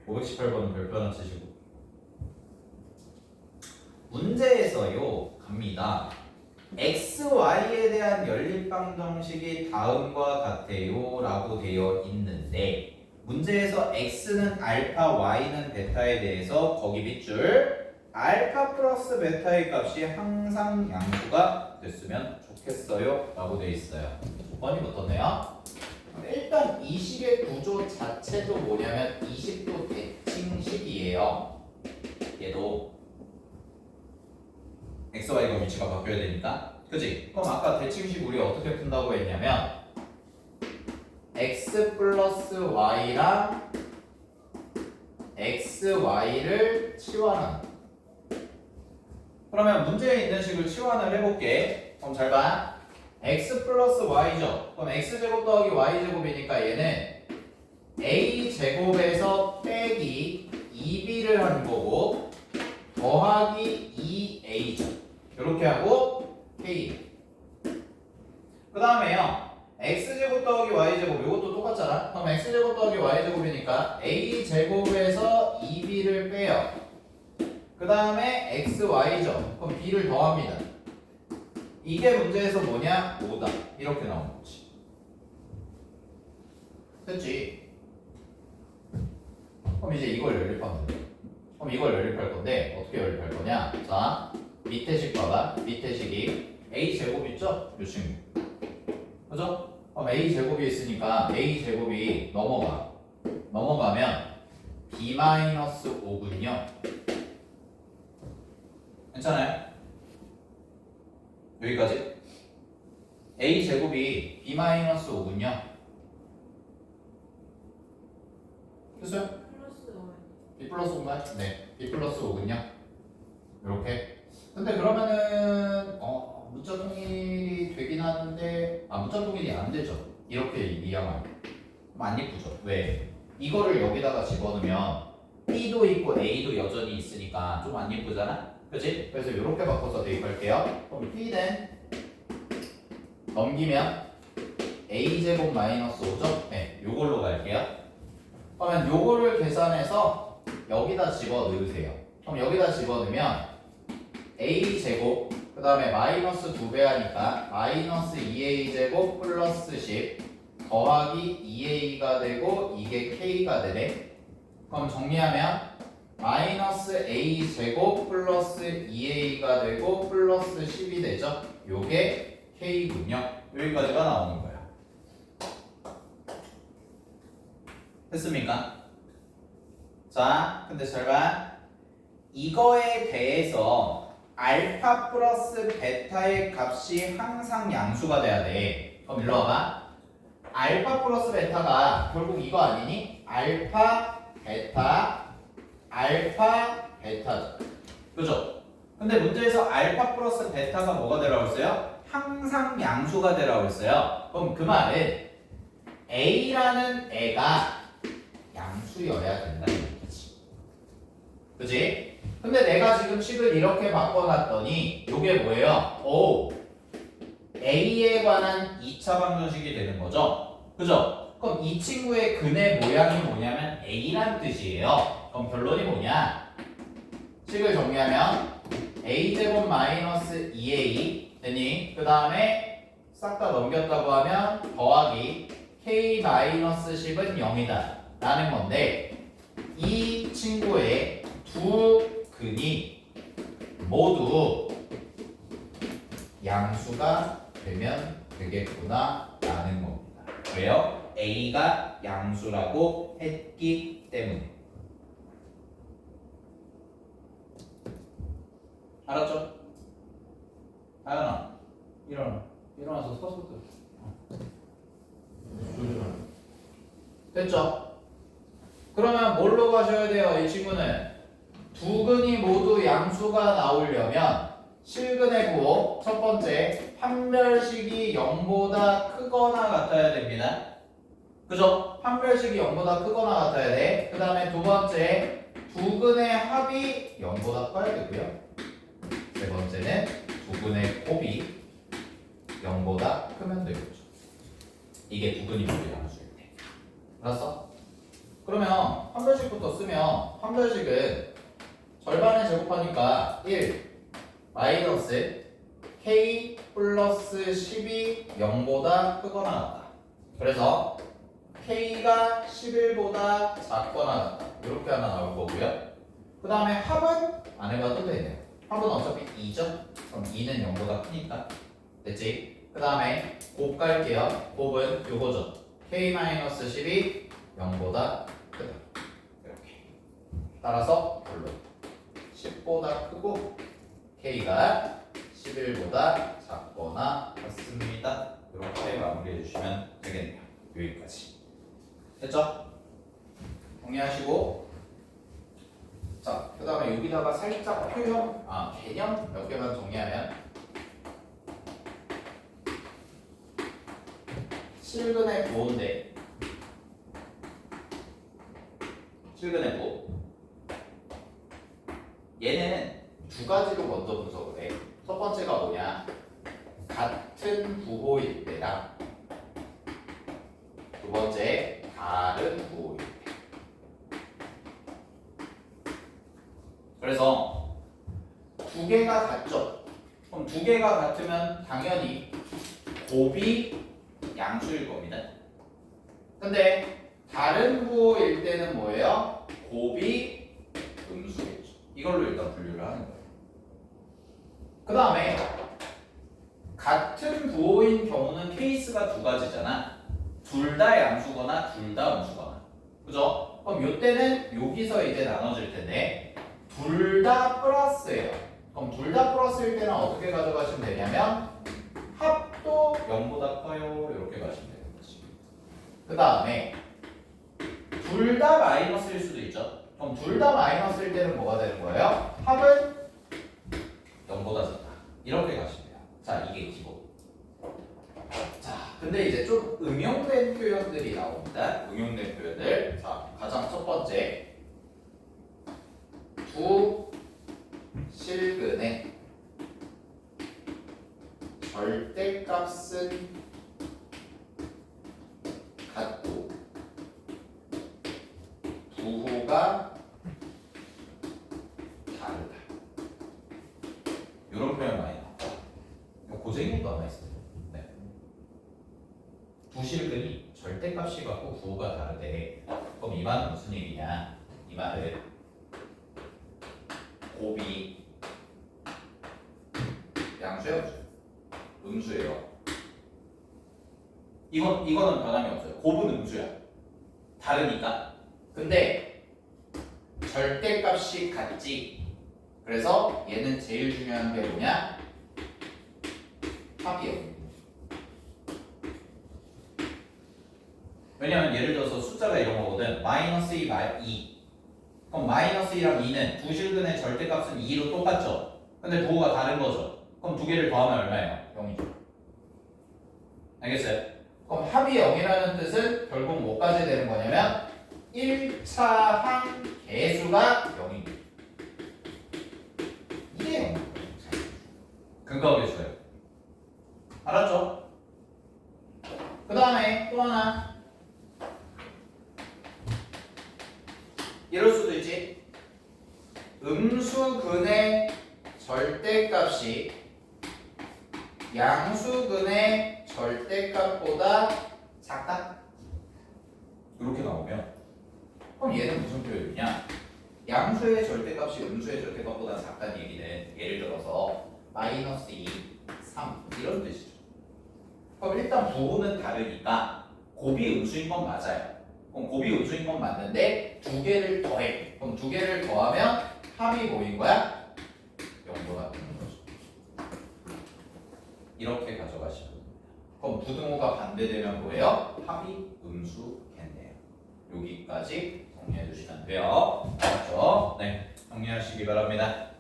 518번은 별표 하나 치시고. 문제에서요 갑니다. xy에 대한 연립방정식이 다음과 같아요 라고 되어 있는데, 문제에서 x는 알파, y는 베타에 대해서 거기 밑줄 알파 플러스 베타의 값이 항상 양수가 됐으면 좋겠어요 라고 되어 있어요. 조건이 붙었네요. 일단 이 식의 구조 자체도 뭐냐면 20도 대칭식이에요. 얘도 x, y가 위치가 바뀌어야 되니까, 그치? 그럼 아까 대칭식 우리 어떻게 푼다고 했냐면 x 플러스 y랑 xy를 치환한다. 그러면 문제에 있는 식을 치환을 해볼게. 그럼 잘 봐. x 플러스 y죠. 그럼 x제곱 더하기 y제곱이니까 얘는 a제곱에서 빼기 2b를 한 거고 더하기 2a죠. 이렇게 하고 k. 그 다음에요 x제곱 더하기 y제곱 이것도 똑같잖아. 그럼 x제곱 더하기 y제곱이니까 a제곱에서 2b를 빼요. 그 다음에 xy죠. 그럼 b를 더합니다. 이게 문제에서 뭐냐? 5다. 이렇게 나오는 거지. 됐지? 그럼 이제 이걸 연립하면 돼. 그럼 이걸 연립할 건데 어떻게 연립할 거냐? 자, 밑에 식 봐봐. 밑에 식이 a제곱 있죠? 요 친구. 그죠? 그럼 a제곱이 있으니까 a제곱이 넘어가면 b-5군요. 괜찮아요? 여기까지? a제곱이 b-5군요. 됐어요? b 플러스 5인가요? 네, b 플러스 5군요. 이렇게. 근데 그러면은 문자 통일이 되긴 하는데 문자 통일이 안 되죠. 이렇게 이항하면 안 예쁘죠. 왜? 이거를 여기다가 집어넣으면 b도 있고 a도 여전히 있으니까 좀 안 예쁘잖아. 그치? 그래서 이렇게 바꿔서 대입할게요. 그럼 b는 넘기면 a제곱 마이너스 5죠? 네, 요걸로 갈게요. 그러면 요거를 계산해서 여기다 집어넣으세요. 그럼 여기다 집어넣으면 a제곱 그 다음에 마이너스 2배 하니까 마이너스 2a제곱 플러스 10 더하기 2a가 되고 이게 k가 되네. 그럼 정리하면 마이너스 a제곱 플러스 2a가 되고 플러스 10이 되죠. 요게 k군요. 여기까지가 나오는 거야. 됐습니까? 자, 근데 잘 봐. 이거에 대해서 알파 플러스 베타의 값이 항상 양수가 돼야 돼. 그럼 일로 와봐. 알파 플러스 베타가 결국 이거 아니니? 알파, 베타죠. 그죠? 근데 문제에서 알파 플러스 베타가 뭐가 되라고 했어요? 항상 양수가 되라고 했어요. 그럼 그 말은 A라는 애가 양수여야 된다는 얘기지. 그지? 근데 내가 지금 식을 이렇게 바꿔놨더니 이게 뭐예요? A에 관한 2차 방정식이 되는 거죠. 그죠? 그럼 이 친구의 근의 모양이 뭐냐면 A란 뜻이에요. 그럼 결론이 뭐냐? 식을 정리하면 A제곱 마이너스 2A 되니 그 다음에 싹 다 넘겼다고 하면 더하기 K 마이너스 10은 0이다 라는 건데, 이 친구의 두 근이 모두 양수가 되면 되겠구나 라는 겁니다. 왜요? A가 양수라고 했기 때문에. 알았죠? 하연아, 일어나서 서서 됐죠? 그러면 뭘로 가셔야 돼요? 이 친구는 두 근이 모두 양수가 나오려면 실근의 구호 첫 번째 판별식이 0보다 크거나 같아야 됩니다. 그죠? 판별식이 0보다 크거나 같아야 돼. 그 다음에 두 번째 두 근의 합이 0보다 커야 되고요. 세 번째는 두 근의 곱이 0보다 크면 되겠죠. 이게 두 근이 모두 양수일 때. 알았어? 그러면 판별식부터 쓰면 판별식은 절반을 제곱하니까 1 마이너스 k 플러스 10이 0보다 크거나 같다. 그래서 k가 11보다 작거나 같다. 이렇게 하나 나올 거고요. 그 다음에 합은 안 해봐도 되네요. 합은 어차피 2죠? 그럼 2는 0보다 크니까. 됐지? 그 다음에 곱 갈게요. 곱은 요거죠. k-10이 0보다 크다. 이렇게. 따라서 결론. 10보다 크고 k가 11보다 작거나 같습니다. 이렇게 마무리해 주시면 되겠네요. 여기까지. 됐죠? 정리하시고 자, 그 다음에 여기다가 살짝 표현, 개념 몇 개만 정리하면 실근의 부호인데 실근의 부호 얘는 두 가지로 먼저 분석을 해. 첫 번째가 뭐냐? 같은 부호일 때랑 두 번째 다른 부호일 때. 그래서 두 개가 같죠? 그럼 두 개가 같으면 당연히 곱이 양수일 겁니다. 근데 다른 부호일 때는 뭐예요? 곱이 음수겠죠. 이걸로 일단 분류를 하는 거예요. 그 다음에 같은 부호인 경우는 케이스가 두 가지잖아. 둘 다 양수거나 둘 다 음수거나. 그죠? 그럼 이때는 여기서 이제 나눠질 텐데 둘 다 플러스예요. 그럼 둘 다 플러스일 때는 어떻게 가져가시면 되냐면 합도 0보다 커요. 이렇게 가시면 되는 거지. 그 다음에 둘 다 마이너스일 수도 있죠. 그럼 둘 다 마이너스일 때는 뭐가 되는 거예요? 합은 0보다 작다. 이렇게 가시면 돼요. 자, 이게 기본. 자, 근데 이제 좀 응용된 표현들이 나옵니다. 응용된 표현들. 자, 가장 첫 번째. 두 실근의 절대값은 같고 부호가 다르다. 이런 표현 많이 나옵니다. 고생님도 아마 있어요. 네. 두 실근이 절대값이 같고 부호가 다르대. 그럼 이 말은 무슨 얘기냐? 이 말은 곱이 양수예요, 음수예요. 이거는 변함이 없어요. 곱은 음수야. 다르니까. 근데 절대값이 같지. 그래서 얘는 제일 중요한 게 뭐냐? 합이요. 왜냐면 예를 들어서 숫자가 이런 거거든. 마이너스 2, 2. 그럼 마이너스 2랑 2는 두 실근의 절대값은 2로 똑같죠? 근데 부호가 다른 거죠? 그럼 두 개를 더하면 얼마예요? 0이죠. 알겠어요? 그럼 합이 0이라는 뜻은 결국 뭐까지 되는 거냐면 1차 항 개수가 0입니다. 이게 0. 근거 개수예요. 알았죠? 그 다음에 또 하나. 이럴 수도 있지. 음수근의 절대값이 양수근의 절대값보다 작다. 이렇게 나오면 그럼 얘는 무슨 표현이냐? 양수의 절대값이 음수의 절대값보다 작다는 얘기는 예를 들어서 마이너스 2, 3 이런 뜻이죠. 그럼 일단 부호는 다르니까 곱이 음수인 건 맞아요. 그럼 곱이 음수인 건 맞는데 두 개를 더해. 그럼 두 개를 더하면 합이 뭐인 거야? 0보다 크는 거죠. 이렇게 가져가시면 됩니다. 그럼 부등호가 반대되면 뭐예요? 합이 음수겠네요. 여기까지 정리해 주시면 돼요. 알았죠? 네, 정리하시기 바랍니다.